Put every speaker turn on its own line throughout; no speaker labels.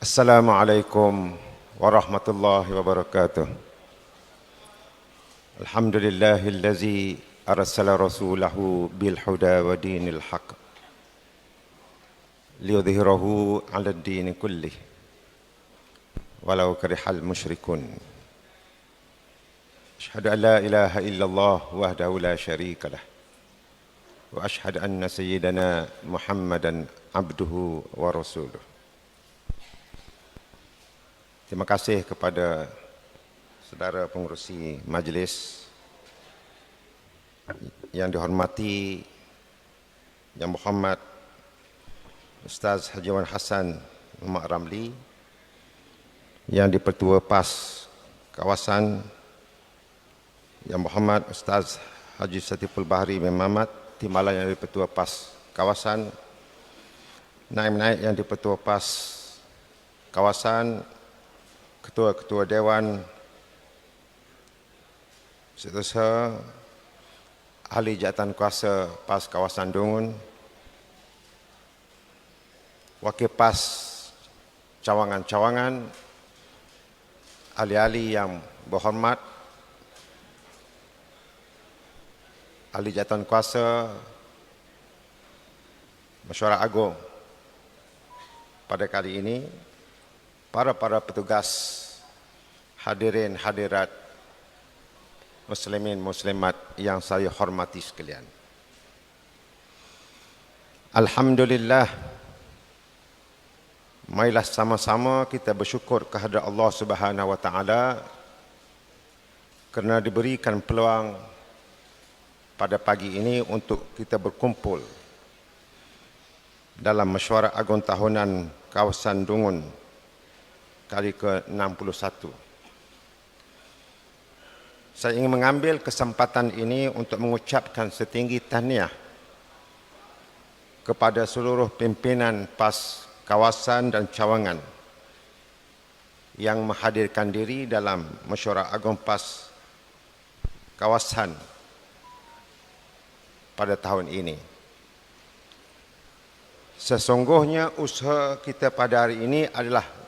Assalamualaikum warahmatullahi wabarakatuh. Alhamdulillahillazi arsala rasulahu bil huda wa dinil haq liyudhhirahu 'ala ad-din kullih walau karihal musyrikun. Asyhadu an la ilaha illallah wahdahu la syarika lah wa asyhadu anna sayyidana Muhammadan abduhu wa rasuluh. Terima kasih kepada saudara pengerusi majlis yang dihormati Yang Berhormat Ustaz Haji Wan Hassan Muhammad Ramli, Yang di-Pertua PAS Kawasan Yang Berhormat Ustaz Haji Satiful Bahri bin Mamat Timbalan yang di-Pertua PAS Kawasan, Naib-naib yang di-Pertua PAS Kawasan, Ketua-ketua Dewan, Setiausaha, Ahli Jabatan Kuasa PAS Kawasan Dungun, Wakil PAS Cawangan-Cawangan, ahli-ahli yang berhormat, Ahli Jabatan Kuasa Mesyuarat Agung pada kali ini, para petugas, hadirin hadirat, muslimin muslimat yang saya hormati sekalian. Alhamdulillah, marilah sama-sama kita bersyukur kehadrat Allah Subhanahu wa taala kerana diberikan peluang pada pagi ini untuk kita berkumpul dalam Mesyuarat Agung Tahunan Kawasan Dungun kali ke-61. Saya ingin mengambil kesempatan ini untuk mengucapkan setinggi tahniah kepada seluruh pimpinan PAS Kawasan dan Cawangan yang menghadirkan diri dalam Mesyuarat Agung PAS Kawasan pada tahun ini. Sesungguhnya usaha kita pada hari ini adalah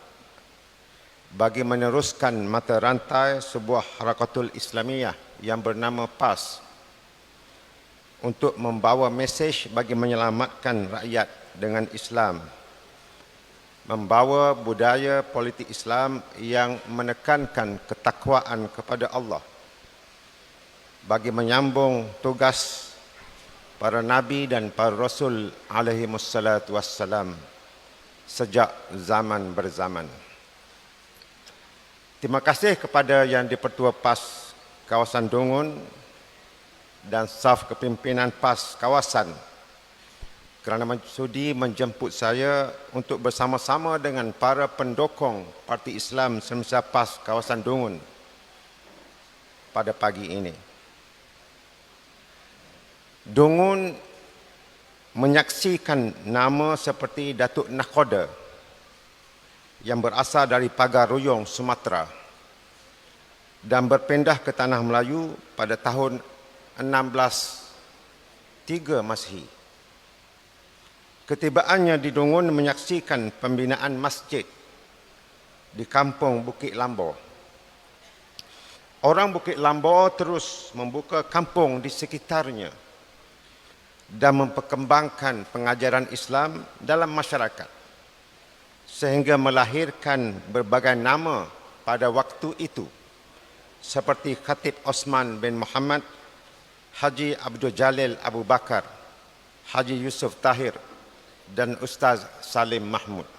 bagi meneruskan mata rantai sebuah harakatul Islamiyah yang bernama PAS untuk membawa mesej bagi menyelamatkan rakyat dengan Islam, membawa budaya politik Islam yang menekankan ketakwaan kepada Allah, bagi menyambung tugas para nabi dan para rasul alaihi wassalatu wassalam sejak zaman berzaman. Terima kasih kepada yang di-Pertua PAS Kawasan Dungun dan staf kepimpinan PAS Kawasan kerana sudi menjemput saya untuk bersama-sama dengan para pendukung Parti Islam Semasa PAS Kawasan Dungun pada pagi ini. Dungun menyaksikan nama seperti Datuk Nakhoda yang berasal dari Pagar Ruyung, Sumatera dan berpindah ke Tanah Melayu pada tahun 1603 Masehi. Ketibaannya di Dungun menyaksikan pembinaan masjid di kampung Bukit Lambor. Orang Bukit Lambor terus membuka kampung di sekitarnya dan memperkembangkan pengajaran Islam dalam masyarakat, sehingga melahirkan berbagai nama pada waktu itu seperti Khatib Osman bin Muhammad, Haji Abdul Jalil Abu Bakar, Haji Yusuf Tahir dan Ustaz Salim Mahmud.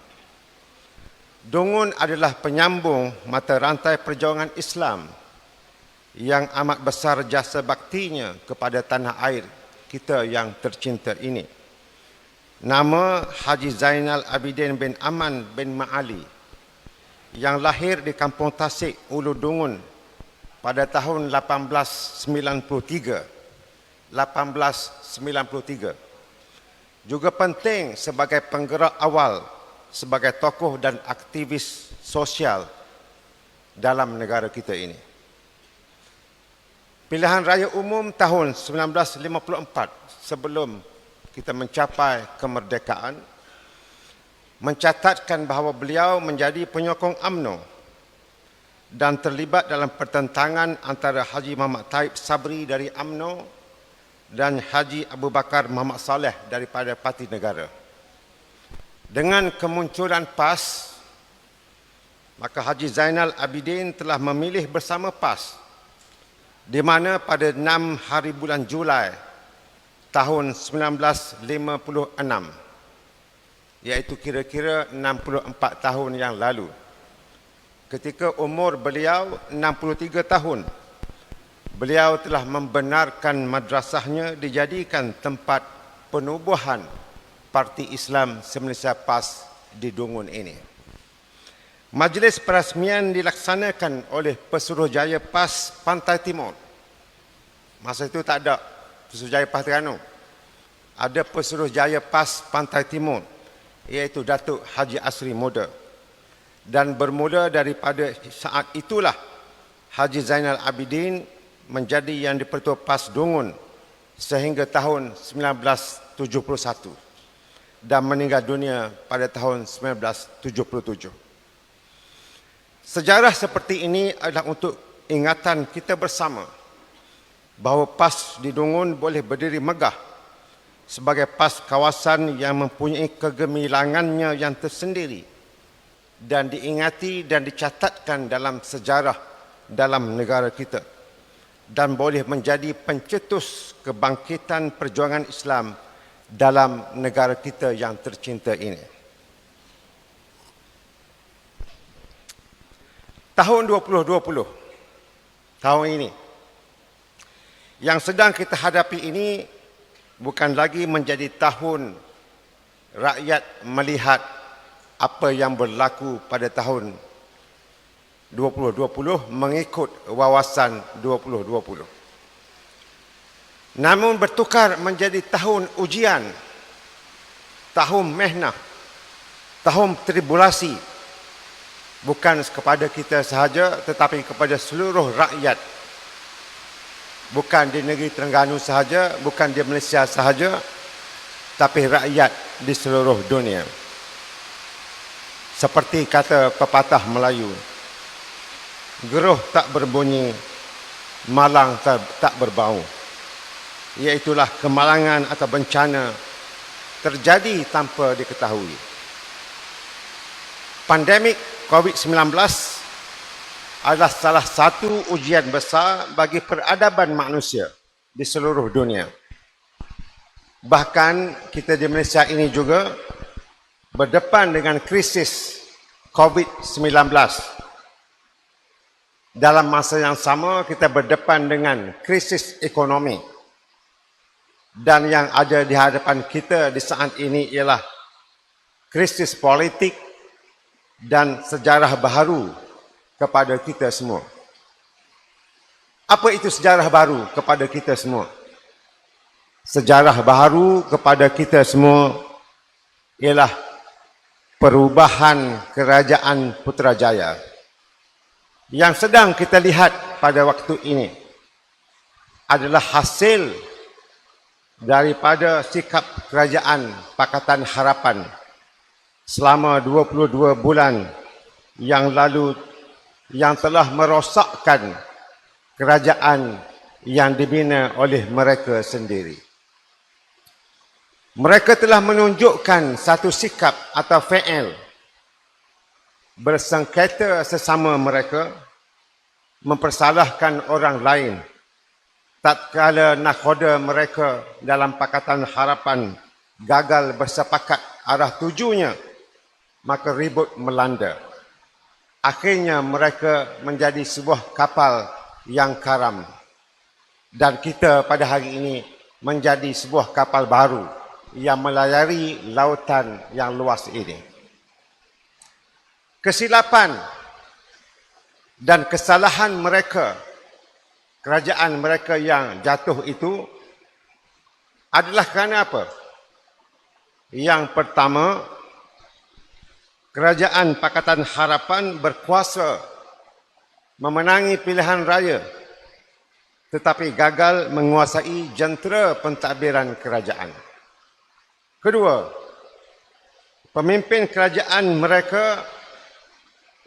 Dungun adalah penyambung mata rantai perjuangan Islam yang amat besar jasa baktinya kepada tanah air kita yang tercinta ini. Nama Haji Zainal Abidin bin Aman bin Ma'ali yang lahir di Kampung Tasik, Ulu Dungun pada tahun 1893 juga penting sebagai penggerak awal sebagai tokoh dan aktivis sosial dalam negara kita ini. Pilihan Raya Umum tahun 1954 sebelum kita mencapai kemerdekaan, mencatatkan bahawa beliau menjadi penyokong UMNO dan terlibat dalam pertentangan antara Haji Muhammad Taib Sabri dari UMNO dan Haji Abu Bakar Muhammad Saleh daripada Parti Negara. Dengan kemunculan PAS, maka Haji Zainal Abidin telah memilih bersama PAS, di mana pada 6 hari bulan Julai tahun 1956, iaitu kira-kira 64 tahun yang lalu, ketika umur beliau 63 tahun, beliau telah membenarkan madrasahnya dijadikan tempat penubuhan Parti Islam se-Malaysia PAS di Dungun ini. Majlis perasmian dilaksanakan oleh Pesuruhjaya PAS Pantai Timur. Masa itu tak ada Pesuruhjaya PAS Terengganu. Ada Pesuruhjaya PAS Pantai Timur, iaitu Datuk Haji Asri Muda. Dan bermula daripada saat itulah Haji Zainal Abidin menjadi yang di-Pertua PAS Dungun sehingga tahun 1971 dan meninggal dunia pada tahun 1977. Sejarah seperti ini adalah untuk ingatan kita bersama bahawa PAS di Dungun boleh berdiri megah sebagai PAS kawasan yang mempunyai kegemilangannya yang tersendiri dan diingati dan dicatatkan dalam sejarah dalam negara kita dan boleh menjadi pencetus kebangkitan perjuangan Islam dalam negara kita yang tercinta ini. Tahun 2020, tahun ini, yang sedang kita hadapi ini bukan lagi menjadi tahun rakyat melihat apa yang berlaku pada tahun 2020 mengikut wawasan 2020. Namun bertukar menjadi tahun ujian, tahun mehnah, tahun tribulasi, bukan kepada kita sahaja tetapi kepada seluruh rakyat. Bukan di negeri Terengganu sahaja, bukan di Malaysia sahaja, tapi rakyat di seluruh dunia. Seperti kata pepatah Melayu, geruh tak berbunyi, malang tak berbau. Iaitulah kemalangan atau bencana terjadi tanpa diketahui. Pandemik COVID-19 adalah salah satu ujian besar bagi peradaban manusia di seluruh dunia. Bahkan kita di Malaysia ini juga berdepan dengan krisis COVID-19. Dalam masa yang sama kita berdepan dengan krisis ekonomi. Dan yang ada di hadapan kita di saat ini ialah krisis politik dan sejarah baru kepada kita semua. Apa itu sejarah baru kepada kita semua? Sejarah baru kepada kita semua ialah perubahan kerajaan Putrajaya yang sedang kita lihat pada waktu ini adalah hasil daripada sikap kerajaan Pakatan Harapan selama 22 bulan yang lalu yang telah merosakkan kerajaan yang dibina oleh mereka sendiri. Mereka telah menunjukkan satu sikap atau fi'il bersengketa sesama mereka, mempersalahkan orang lain. Tatkala nakhoda mereka dalam Pakatan Harapan gagal bersepakat arah tujunya, maka ribut melanda. Akhirnya mereka menjadi sebuah kapal yang karam. Dan kita pada hari ini menjadi sebuah kapal baru yang melayari lautan yang luas ini. Kesilapan dan kesalahan mereka, kerajaan mereka yang jatuh itu adalah kerana apa? Yang pertama, kerajaan Pakatan Harapan berkuasa memenangi pilihan raya tetapi gagal menguasai jentera pentadbiran kerajaan. Kedua, pemimpin kerajaan mereka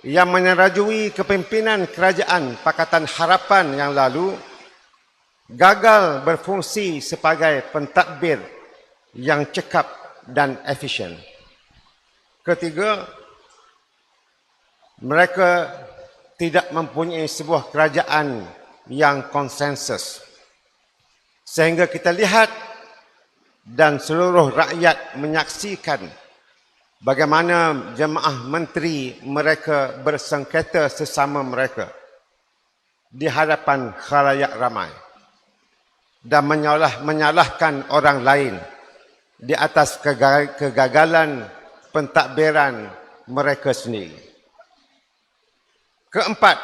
yang menyerajui kepimpinan kerajaan Pakatan Harapan yang lalu gagal berfungsi sebagai pentadbir yang cekap dan efisien. Ketiga, mereka tidak mempunyai sebuah kerajaan yang konsensus. Sehingga kita lihat dan seluruh rakyat menyaksikan bagaimana jemaah menteri mereka bersengketa sesama mereka di hadapan khalayak ramai dan menyalahkan orang lain di atas kegagalan pentadbiran mereka sendiri. Keempat,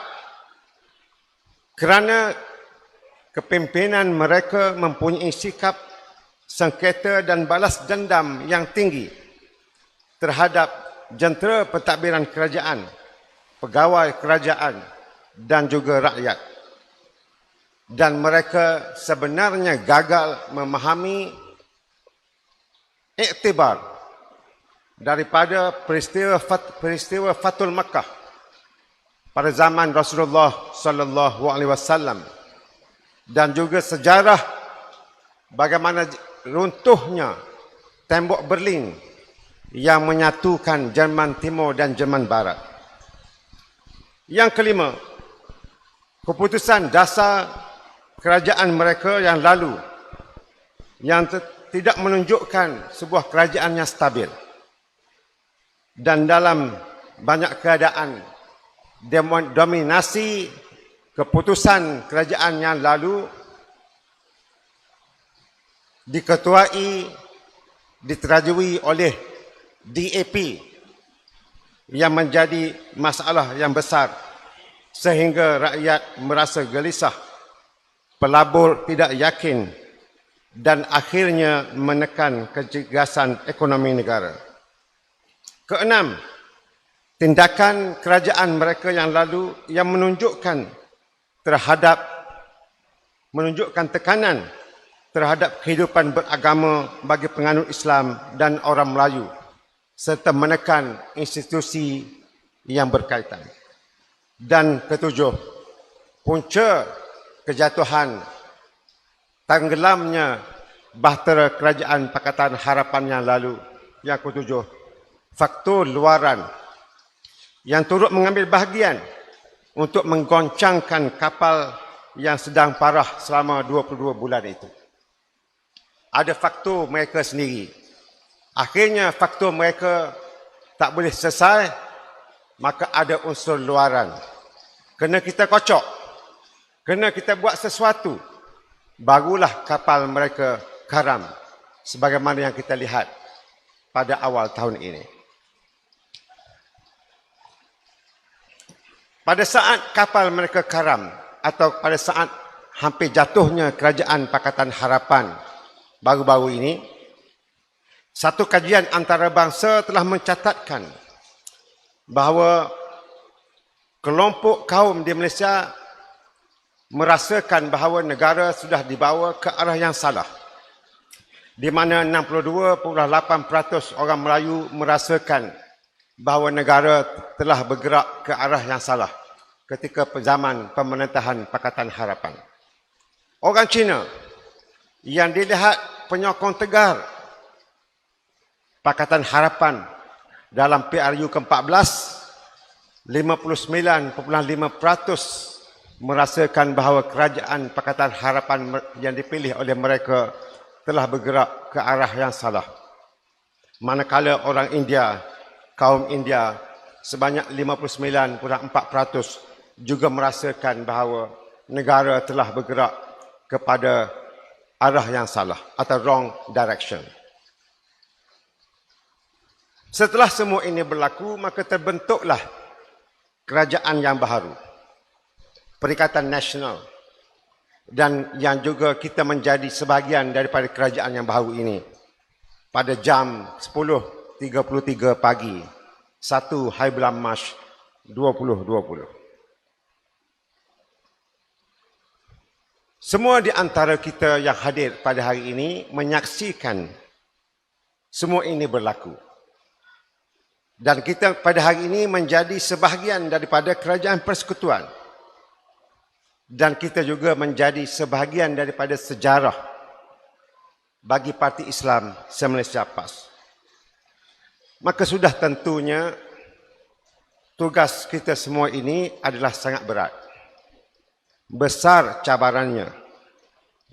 kerana kepimpinan mereka mempunyai sikap sengketa dan balas dendam yang tinggi terhadap jentera pentadbiran kerajaan, pegawai kerajaan dan juga rakyat. Dan mereka sebenarnya gagal memahami iktibar daripada peristiwa Fathul Makkah pada zaman Rasulullah sallallahu alaihi wasallam dan juga sejarah bagaimana runtuhnya tembok Berlin yang menyatukan Jerman Timur dan Jerman Barat. Yang kelima, keputusan dasar kerajaan mereka yang lalu yang tidak menunjukkan sebuah kerajaan yang stabil. Dan dalam banyak keadaan dominasi keputusan kerajaan yang lalu diketuai, diterajui oleh DAP yang menjadi masalah yang besar sehingga rakyat merasa gelisah, pelabur tidak yakin dan akhirnya menekan kecergasan ekonomi negara. Keenam, tindakan kerajaan mereka yang lalu yang menunjukkan tekanan terhadap kehidupan beragama bagi penganut Islam dan orang Melayu serta menekan institusi yang berkaitan. Dan ketujuh, punca kejatuhan tenggelamnya bahtera kerajaan Pakatan Harapan yang lalu. Yang ketujuh, faktor luaran yang turut mengambil bahagian untuk menggoncangkan kapal yang sedang parah selama 22 bulan itu. Ada faktor mereka sendiri. Akhirnya faktor mereka tak boleh selesai, maka ada unsur luaran. Kena kita kocok, kena kita buat sesuatu, barulah kapal mereka karam sebagaimana yang kita lihat pada awal tahun ini. Pada saat kapal mereka karam atau pada saat hampir jatuhnya kerajaan Pakatan Harapan baru-baru ini, satu kajian antarabangsa telah mencatatkan bahawa kelompok kaum di Malaysia merasakan bahawa negara sudah dibawa ke arah yang salah, di mana 62.8% orang Melayu merasakan bahawa negara telah bergerak ke arah yang salah ketika zaman pemerintahan Pakatan Harapan. Orang Cina yang dilihat penyokong tegar Pakatan Harapan dalam PRU ke-14, 59.5% merasakan bahawa kerajaan Pakatan Harapan yang dipilih oleh mereka telah bergerak ke arah yang salah. Manakala orang India, kaum India sebanyak 59.4% juga merasakan bahawa negara telah bergerak kepada arah yang salah atau wrong direction. Setelah semua ini berlaku, maka terbentuklah kerajaan yang baru, Perikatan Nasional, dan yang juga kita menjadi sebahagian daripada kerajaan yang baru ini pada jam 10.33 pagi 1 hari bulan Mac 2020. Semua di antara kita yang hadir pada hari ini menyaksikan semua ini berlaku. Dan kita pada hari ini menjadi sebahagian daripada kerajaan persekutuan. Dan kita juga menjadi sebahagian daripada sejarah bagi Parti Islam se-Malaysia PAS. Maka sudah tentunya tugas kita semua ini adalah sangat berat. Besar cabarannya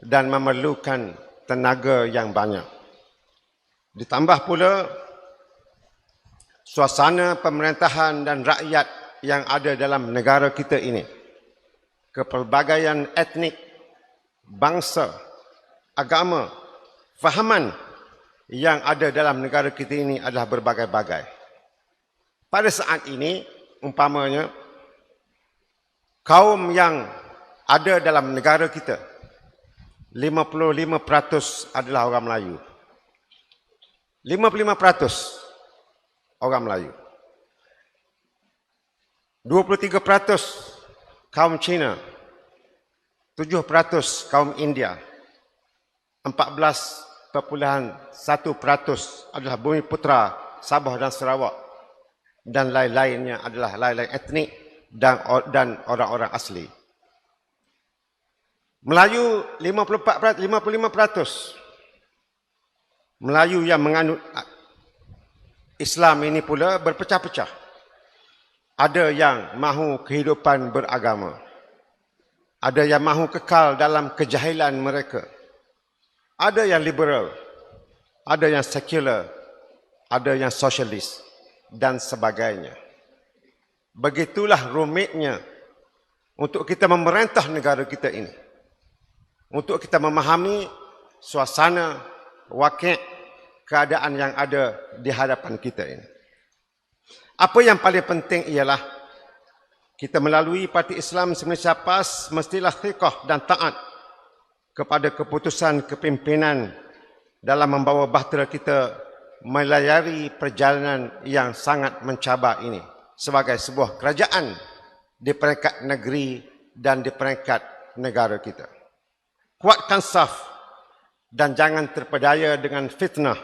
dan memerlukan tenaga yang banyak. Ditambah pula suasana pemerintahan dan rakyat yang ada dalam negara kita ini. Kepelbagaian etnik, bangsa, agama, fahaman yang ada dalam negara kita ini adalah berbagai-bagai. Pada saat ini, umpamanya, kaum yang ada dalam negara kita, 55% adalah orang Melayu. 55% orang Melayu. 23% kaum Cina. 7% kaum India. 14.1% adalah Bumi Putra, Sabah dan Sarawak. Dan lain-lainnya adalah lain-lain etnik dan orang-orang asli. Melayu 55%. Melayu yang menganut Islam ini pula berpecah-pecah. Ada yang mahu kehidupan beragama. Ada yang mahu kekal dalam kejahilan mereka. Ada yang liberal. Ada yang sekular. Ada yang sosialis. Dan sebagainya. Begitulah rumitnya untuk kita memerintah negara kita ini. Untuk kita memahami suasana, wakil, keadaan yang ada di hadapan kita ini. Apa yang paling penting ialah kita melalui Parti Islam se-Malaysia PAS mestilah thiqah dan taat kepada keputusan kepimpinan dalam membawa bahtera kita melayari perjalanan yang sangat mencabar ini sebagai sebuah kerajaan di peringkat negeri dan di peringkat negara kita. Kuatkan saf dan jangan terpedaya dengan fitnah,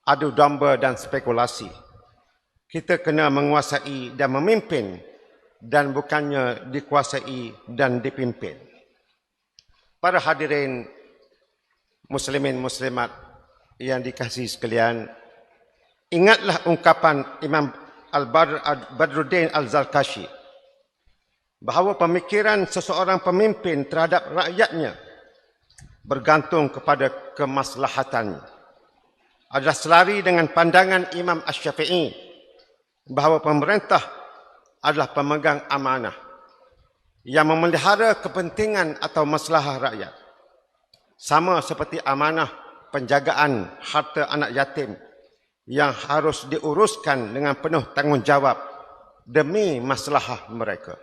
adu domba dan spekulasi. Kita kena menguasai dan memimpin dan bukannya dikuasai dan dipimpin. Para hadirin muslimin muslimat yang dikasihi sekalian, ingatlah ungkapan Imam Badruddin Al-Zarkashi bahawa pemikiran seseorang pemimpin terhadap rakyatnya bergantung kepada kemaslahatannya. Adalah selari dengan pandangan Imam Asy-Syafi'i bahawa pemerintah adalah pemegang amanah yang memelihara kepentingan atau masalah rakyat. Sama seperti amanah penjagaan harta anak yatim yang harus diuruskan dengan penuh tanggungjawab demi masalah mereka.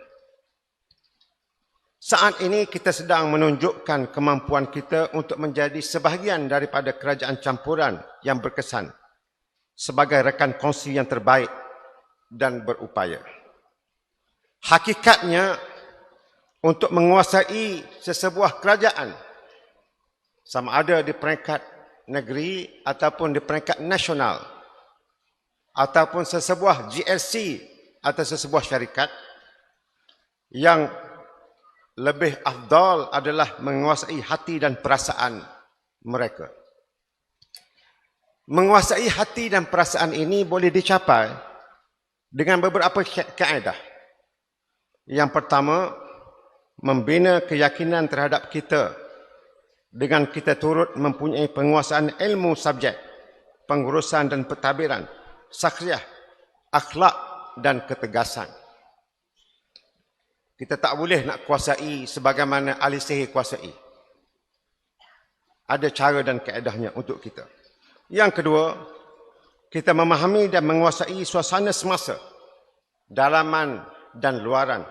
Saat ini kita sedang menunjukkan kemampuan kita untuk menjadi sebahagian daripada kerajaan campuran yang berkesan sebagai rekan kongsi yang terbaik dan berupaya. Hakikatnya, untuk menguasai sesebuah kerajaan, sama ada di peringkat negeri ataupun di peringkat nasional, ataupun sesebuah GLC atau sesebuah syarikat, yang lebih afdal adalah menguasai hati dan perasaan mereka. Menguasai hati dan perasaan ini boleh dicapai dengan beberapa kaedah. Yang pertama, membina keyakinan terhadap kita dengan kita turut mempunyai penguasaan ilmu subjek, pengurusan dan pentadbiran, sakriyah, akhlak dan ketegasan. Kita tak boleh nak kuasai sebagaimana ahli sihir kuasai. Ada cara dan kaedahnya untuk kita. Yang kedua, kita memahami dan menguasai suasana semasa, dalaman dan luaran,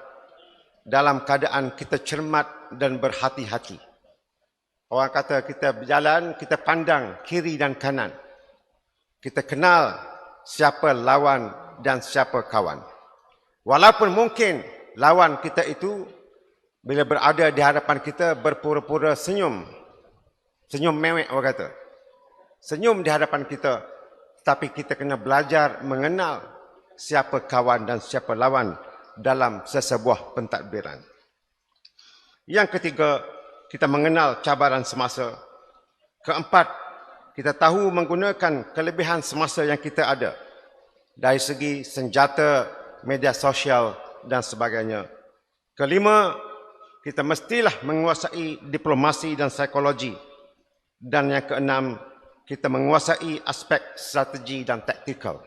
dalam keadaan kita cermat dan berhati-hati. Orang kata kita berjalan, kita pandang kiri dan kanan. Kita kenal siapa lawan dan siapa kawan. Walaupun mungkin lawan kita itu bila berada di hadapan kita berpura-pura senyum. Senyum mewek orang kata. Senyum di hadapan kita. tapi kita kena belajar mengenal siapa kawan dan siapa lawan dalam sesebuah pentadbiran. Yang ketiga, kita mengenal cabaran semasa. Keempat, kita tahu menggunakan kelebihan semasa yang kita ada dari segi senjata, media sosial dan sebagainya. Kelima, kita mestilah menguasai diplomasi dan psikologi. Dan yang keenam, kita menguasai aspek strategi dan taktikal.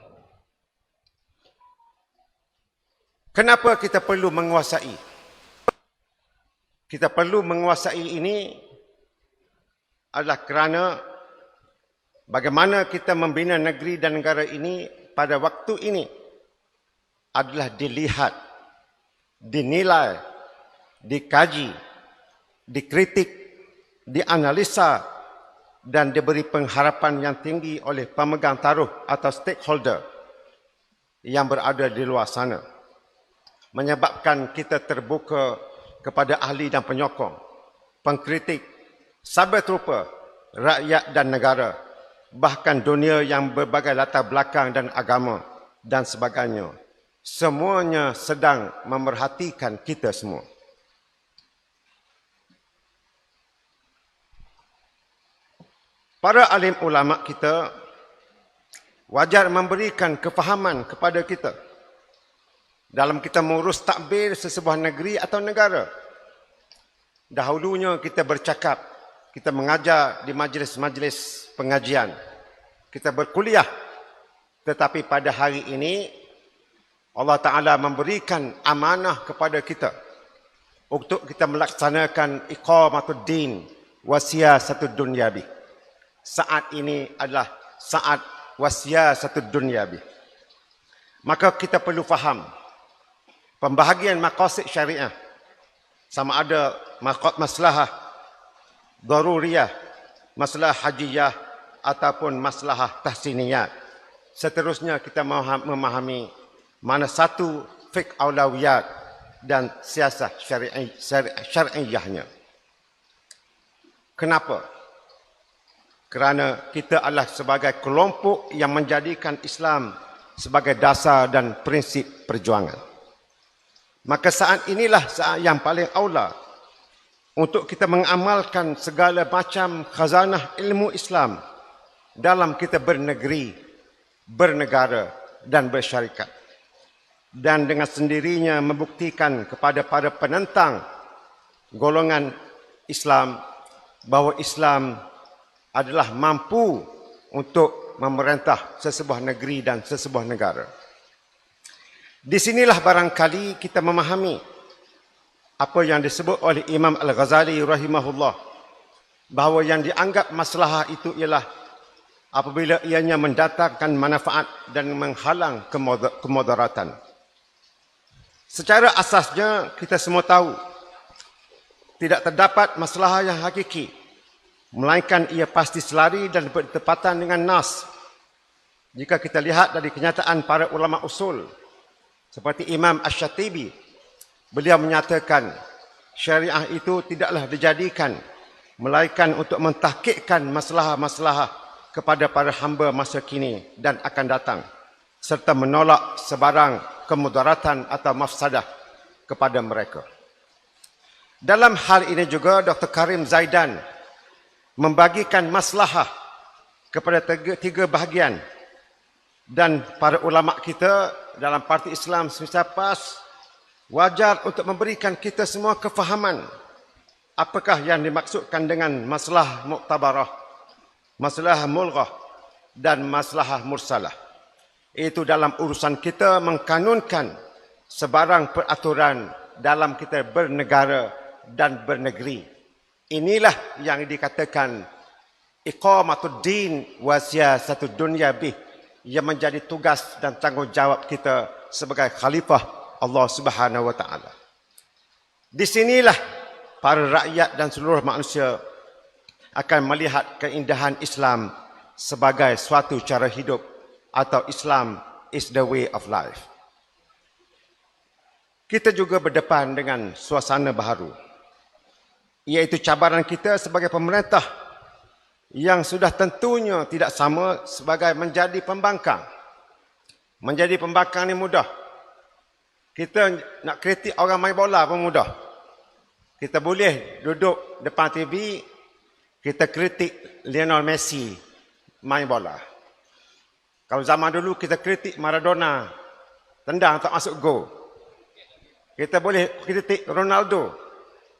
Kenapa kita perlu menguasai? Kita perlu menguasai ini adalah kerana bagaimana kita membina negeri dan negara ini pada waktu ini adalah dilihat, dinilai, dikaji, dikritik, dianalisa dan diberi pengharapan yang tinggi oleh pemegang taruh atau stakeholder yang berada di luar sana. Menyebabkan kita terbuka kepada ahli dan penyokong, pengkritik, sahabat rupa, rakyat dan negara, bahkan dunia yang berbagai latar belakang dan agama dan sebagainya. Semuanya sedang memerhatikan kita semua. Para alim ulama kita wajar memberikan kefahaman kepada kita dalam kita mengurus takbir sesebuah negeri atau negara. Dahulunya kita bercakap, kita mengajar di majlis-majlis pengajian, kita berkuliah. Tetapi pada hari ini, Allah Ta'ala memberikan amanah kepada kita untuk kita melaksanakan iqamatuddin wa siyasatud dunyabi. Saat ini adalah saat wasiyasatud dunyabi. Maka kita perlu faham pembahagian maqasid syariah, sama ada maslahah daruriyah, maslahah hajiyah ataupun maslahah tahsiniyah. Seterusnya kita memahami mana satu fiqh aulawiyat dan siasah syariahnya. Kenapa? Kerana kita adalah sebagai kelompok yang menjadikan Islam sebagai dasar dan prinsip perjuangan. Maka saat inilah saat yang paling aula untuk kita mengamalkan segala macam khazanah ilmu Islam dalam kita bernegeri, bernegara dan bersyarikat. Dan dengan sendirinya membuktikan kepada para penentang golongan Islam bahawa Islam adalah mampu untuk memerintah sesebuah negeri dan sesebuah negara. Di sinilah barangkali kita memahami apa yang disebut oleh Imam Al-Ghazali rahimahullah, bahawa yang dianggap maslahah itu ialah apabila ianya mendatangkan manfaat dan menghalang kemudaratan. Secara asasnya kita semua tahu tidak terdapat maslahah yang hakiki, melainkan ia pasti selari dan bertepatan dengan nas. Jika kita lihat dari kenyataan para ulama usul seperti Imam Asy-Syatibi, beliau menyatakan syariah itu tidaklah dijadikan melainkan untuk mentahqiqkan masalah-masalah kepada para hamba masa kini dan akan datang, serta menolak sebarang kemudaratan atau mafsadah kepada mereka. Dalam hal ini juga Dr. Karim Zaidan membagikan maslahah kepada tiga bahagian, dan para ulama kita dalam parti Islam Semesta PAS wajar untuk memberikan kita semua kefahaman apakah yang dimaksudkan dengan masalah muktabarah, masalah mulghah dan masalah mursalah. Itu dalam urusan kita mengkanunkan sebarang peraturan dalam kita bernegara dan bernegeri. Inilah yang dikatakan iqamatuddin wa siyasatud dunyabi, yang menjadi tugas dan tanggungjawab kita sebagai khalifah Allah Subhanahu wa taala. Di sinilah para rakyat dan seluruh manusia akan melihat keindahan Islam sebagai suatu cara hidup, atau Islam is the way of life. Kita juga berdepan dengan suasana baharu, iaitu cabaran kita sebagai pemerintah yang sudah tentunya tidak sama sebagai menjadi pembangkang. Menjadi pembangkang ni mudah. Kita nak kritik orang main bola pun mudah. Kita boleh duduk depan TV, kita kritik Lionel Messi main bola. Kalau zaman dulu kita kritik Maradona, tendang tak masuk gol. Kita boleh kritik Ronaldo,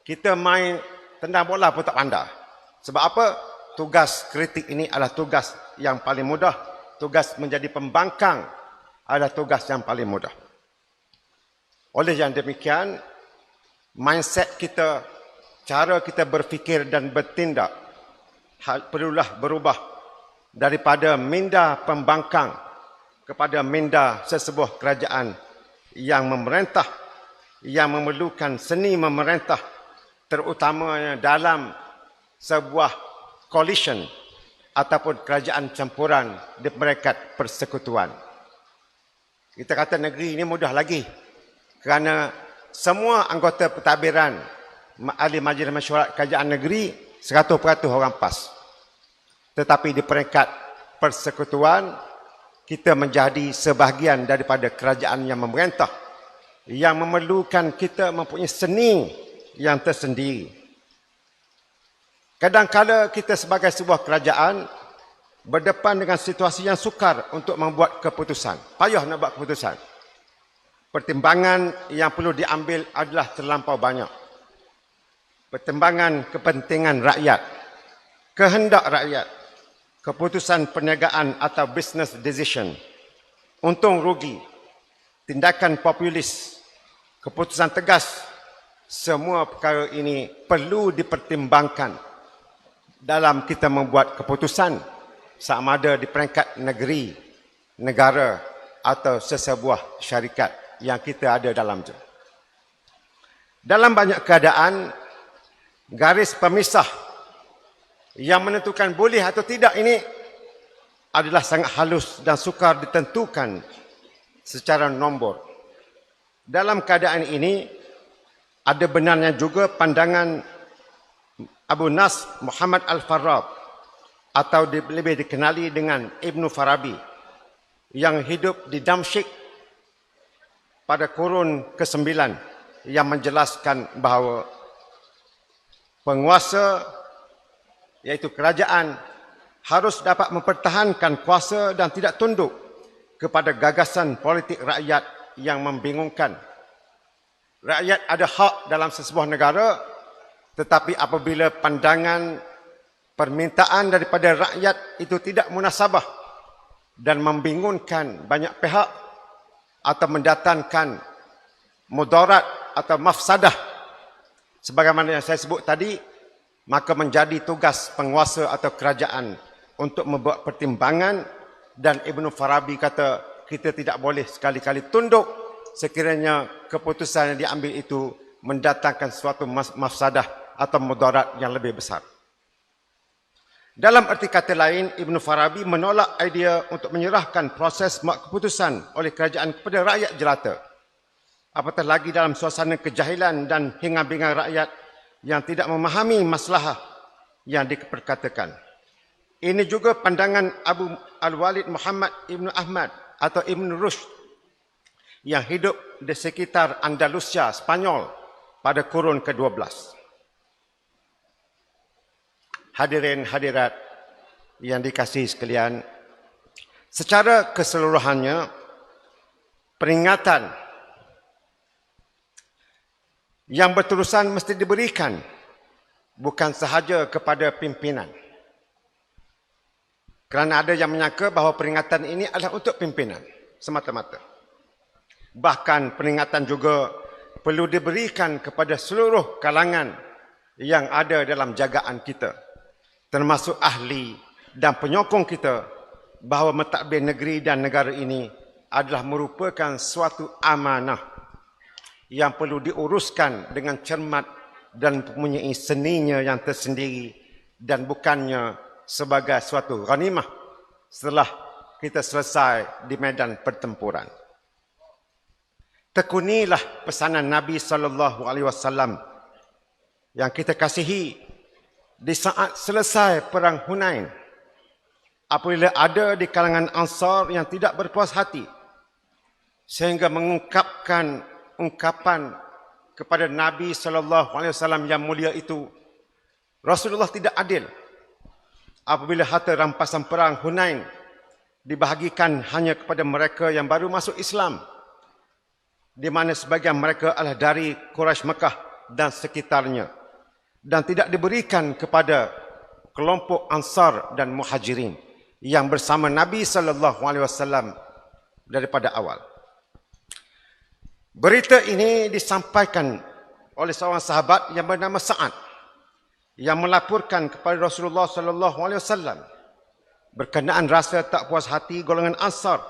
kita main tendang bola pun tak pandai. Sebab apa? Tugas kritik ini adalah tugas yang paling mudah. Tugas menjadi pembangkang adalah tugas yang paling mudah. Oleh yang demikian, mindset kita, cara kita berfikir dan bertindak perlulah berubah daripada minda pembangkang kepada minda sesebuah kerajaan yang memerintah, yang memerlukan seni memerintah, terutamanya dalam sebuah coalition ataupun kerajaan campuran di peringkat persekutuan. Kita kata negeri ini mudah lagi kerana semua anggota pentadbiran ahli majlis mesyuarat kerajaan negeri 100% orang PAS. Tetapi di peringkat persekutuan kita menjadi sebahagian daripada kerajaan yang memerintah, yang memerlukan kita mempunyai seni yang tersendiri. Kadang-kala kita sebagai sebuah kerajaan berdepan dengan situasi yang sukar untuk membuat keputusan. Payah nak buat keputusan. Pertimbangan yang perlu diambil adalah terlampau banyak. Pertimbangan kepentingan rakyat, kehendak rakyat, keputusan perniagaan atau business decision, untung rugi, tindakan populis, keputusan tegas, semua perkara ini perlu dipertimbangkan dalam kita membuat keputusan sama ada di peringkat negeri, negara atau sesebuah syarikat yang kita ada dalam itu. Dalam banyak keadaan, garis pemisah yang menentukan boleh atau tidak ini adalah sangat halus dan sukar ditentukan secara nombor. Dalam keadaan ini, ada benarnya juga pandangan Abu Nas Muhammad Al-Farrab atau lebih dikenali dengan Ibn Farabi yang hidup di Damsyik pada kurun ke-9 yang menjelaskan bahawa penguasa iaitu kerajaan harus dapat mempertahankan kuasa dan tidak tunduk kepada gagasan politik rakyat yang membingungkan. Rakyat ada hak dalam sesebuah negara, tetapi apabila pandangan permintaan daripada rakyat itu tidak munasabah dan membingungkan banyak pihak atau mendatangkan mudarat atau mafsadah sebagaimana yang saya sebut tadi, maka menjadi tugas penguasa atau kerajaan untuk membuat pertimbangan. Dan Ibn Farabi kata kita tidak boleh sekali-kali tunduk sekiranya keputusan yang diambil itu mendatangkan suatu mafsadah atau mudarat yang lebih besar. Dalam arti kata lain, Ibn Farabi menolak idea untuk menyerahkan proses membuat keputusan oleh kerajaan kepada rakyat jelata. Apatah lagi dalam suasana kejahilan dan hingar-bingar rakyat yang tidak memahami masalah yang diperkatakan. Ini juga pandangan Abu Al-Walid Muhammad Ibn Ahmad atau Ibn Rushd yang hidup di sekitar Andalusia, Spanyol pada kurun ke-12. Hadirin hadirat yang dikasihi sekalian, secara keseluruhannya peringatan yang berterusan mesti diberikan bukan sahaja kepada pimpinan. Kerana ada yang menyangka bahawa peringatan ini adalah untuk pimpinan semata-mata. Bahkan peringatan juga perlu diberikan kepada seluruh kalangan yang ada dalam jagaan kita, termasuk ahli dan penyokong kita, bahawa mentadbir negeri dan negara ini adalah merupakan suatu amanah yang perlu diuruskan dengan cermat dan mempunyai seninya yang tersendiri dan bukannya sebagai suatu ghanimah setelah kita selesai di medan pertempuran. Tekunilah pesanan Nabi SAW yang kita kasihi Di saat selesai perang Hunain, apabila ada di kalangan Ansar yang tidak berpuas hati sehingga mengungkapkan ungkapan kepada Nabi SAW yang mulia itu, Rasulullah tidak adil apabila harta rampasan perang Hunain dibahagikan hanya kepada mereka yang baru masuk Islam, di mana sebagian mereka adalah dari Quraisy Mekah dan sekitarnya, dan tidak diberikan kepada kelompok Ansar dan Muhajirin yang bersama Nabi SAW daripada awal. Berita ini disampaikan oleh seorang sahabat yang bernama Sa'ad yang melaporkan kepada Rasulullah SAW berkenaan rasa tak puas hati golongan Ansar,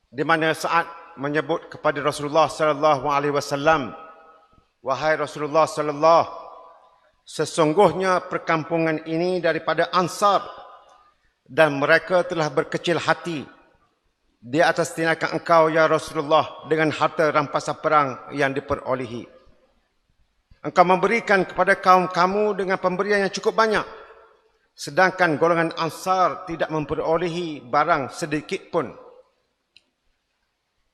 di mana Sa'ad menyebut kepada Rasulullah SAW, "Wahai Rasulullah sallallahu, sesungguhnya perkampungan ini daripada Ansar dan mereka telah berkecil hati di atas tindakan engkau ya Rasulullah dengan harta rampasan perang yang diperolehi. Engkau memberikan kepada kaum kamu dengan pemberian yang cukup banyak, sedangkan golongan Ansar tidak memperolehi barang sedikit pun."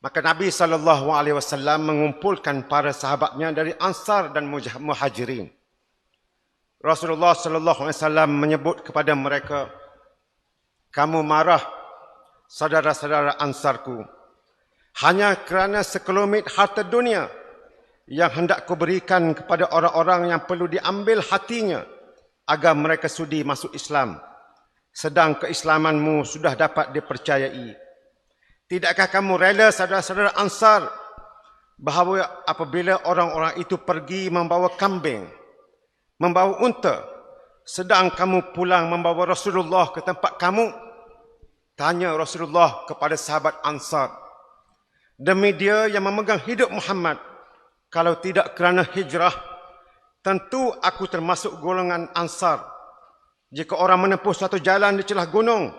Maka Nabi SAW mengumpulkan para sahabatnya dari Ansar dan Muhajirin. Rasulullah SAW menyebut kepada mereka, "Kamu marah, saudara-saudara Ansarku, hanya kerana sekelumit harta dunia yang hendak kuberikan kepada orang-orang yang perlu diambil hatinya agar mereka sudi masuk Islam, sedang keislamanmu sudah dapat dipercayai. Tidakkah kamu rela, saudara-saudara Ansar, bahawa apabila orang-orang itu pergi membawa kambing, membawa unta, sedang kamu pulang membawa Rasulullah ke tempat kamu?" Tanya Rasulullah kepada sahabat Ansar, "Demi dia yang memegang hidup Muhammad, kalau tidak kerana hijrah, tentu aku termasuk golongan Ansar. Jika orang menempuh suatu jalan di celah gunung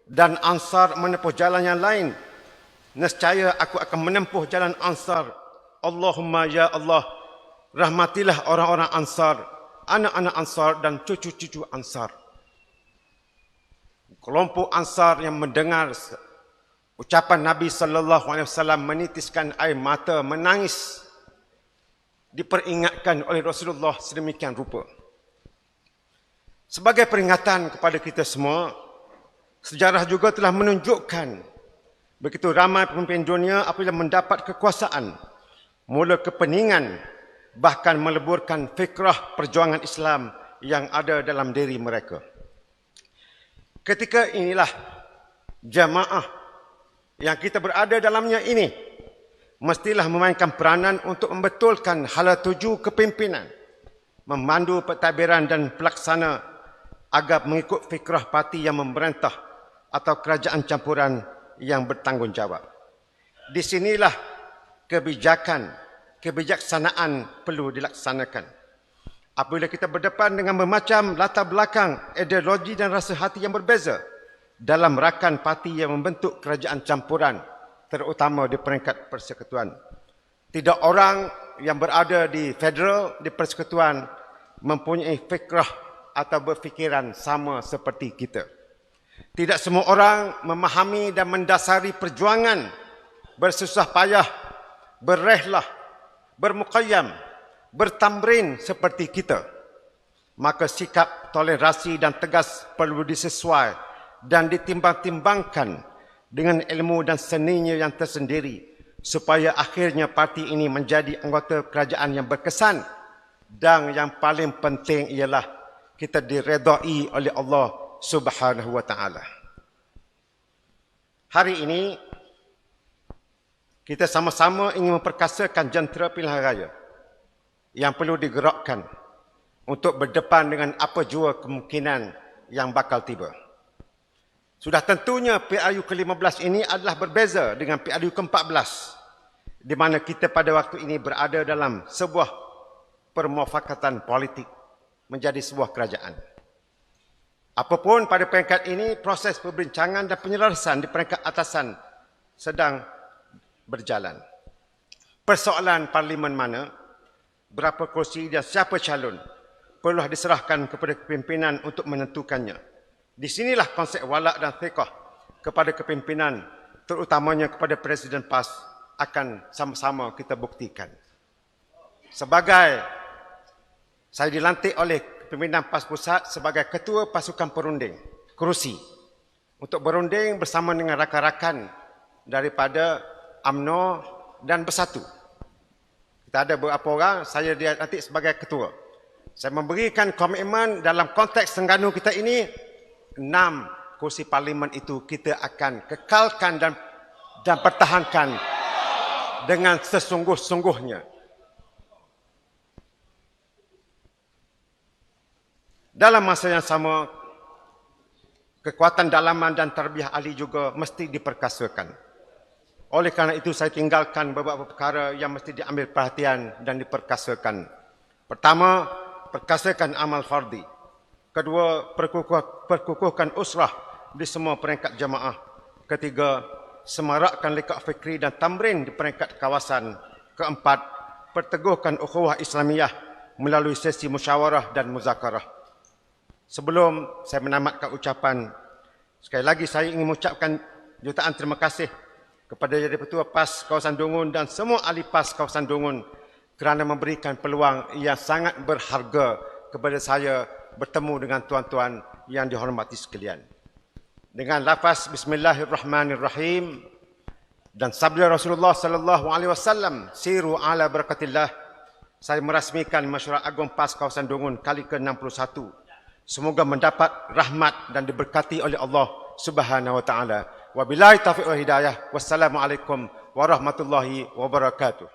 dan Ansar menempuh jalan yang lain, nescaya aku akan menempuh jalan Ansar. Allahumma ya Allah, rahmatilah orang-orang Ansar, anak-anak Ansar dan cucu-cucu Ansar." Kelompok Ansar yang mendengar ucapan Nabi SAW menitiskan air mata, menangis, diperingatkan oleh Rasulullah sedemikian rupa. Sebagai peringatan kepada kita semua, sejarah juga telah menunjukkan begitu ramai pemimpin dunia apabila mendapat kekuasaan, mula kepeningan, bahkan meleburkan fikrah perjuangan Islam yang ada dalam diri mereka. Ketika inilah jamaah yang kita berada dalamnya ini mestilah memainkan peranan untuk membetulkan hala tuju kepimpinan, memandu pentadbiran dan pelaksana agar mengikut fikrah parti yang memerintah atau kerajaan campuran yang bertanggungjawab. Di sinilah kebijaksanaan perlu dilaksanakan. Apabila kita berdepan dengan bermacam latar belakang, ideologi dan rasa hati yang berbeza dalam rakan parti yang membentuk kerajaan campuran, terutama di peringkat persekutuan. Tidak orang yang berada di federal, di persekutuan, mempunyai fikrah atau berfikiran sama seperti kita. Tidak semua orang memahami dan mendasari perjuangan bersusah payah, berrehlah, bermuqayyam, bertamrin seperti kita. Maka sikap tolerasi dan tegas perlu disesuai dan ditimbang-timbangkan dengan ilmu dan seninya yang tersendiri, supaya akhirnya parti ini menjadi anggota kerajaan yang berkesan, dan yang paling penting ialah kita diredai oleh Allah Subhanahu wa taala. Hari ini kita sama-sama ingin memperkasakan jentera pilihan raya yang perlu digerakkan untuk berdepan dengan apa jua kemungkinan yang bakal tiba. Sudah tentunya PRU ke-15 ini adalah berbeza dengan PRU ke-14, di mana kita pada waktu ini berada dalam sebuah permufakatan politik menjadi sebuah kerajaan. Apapun pada peringkat ini, proses perbincangan dan penyelarasan di peringkat atasan sedang berjalan. Persoalan parlimen mana, berapa kursi dan siapa calon, perlu diserahkan kepada kepimpinan untuk menentukannya. Di sinilah konsep wala' dan thiqah kepada kepimpinan, terutamanya kepada Presiden PAS, akan sama-sama kita buktikan. Sebagai saya dilantik oleh pimpinan PAS Pusat sebagai Ketua Pasukan Perunding, kerusi, untuk berunding bersama dengan rakan-rakan daripada UMNO dan Bersatu. Kita ada beberapa orang, saya dilantik sebagai ketua. Saya memberikan komitmen dalam konteks Terengganu kita ini, 6 kursi parlimen itu kita akan kekalkan dan pertahankan dengan sesungguh-sungguhnya. Dalam masa yang sama, kekuatan dalaman dan tarbiyah ahli juga mesti diperkasakan. Oleh kerana itu, saya tinggalkan beberapa perkara yang mesti diambil perhatian dan diperkasakan. Pertama, perkasakan amal fardi. Kedua, perkukuhkan usrah di semua peringkat jamaah. Ketiga, semarakkan likat fikri dan tamrin di peringkat kawasan. Keempat, perteguhkan ukhuwah Islamiyah melalui sesi musyawarah dan muzakarah. Sebelum saya menamatkan ucapan, sekali lagi saya ingin mengucapkan jutaan terima kasih kepada Jadi Ketua PAS Kawasan Dungun dan semua ahli PAS Kawasan Dungun kerana memberikan peluang yang sangat berharga kepada saya bertemu dengan tuan-tuan yang dihormati sekalian. Dengan lafaz Bismillahirrahmanirrahim dan sabda Rasulullah sallallahu alaihi wasallam, siru ala barakatillah, saya merasmikan Masyarakat Agung PAS Kawasan Dungun kali ke-61. Semoga mendapat rahmat dan diberkati oleh Allah Subhanahu wa taala. Wabillahi taufiq wal hidayah. Wassalamualaikum warahmatullahi wabarakatuh.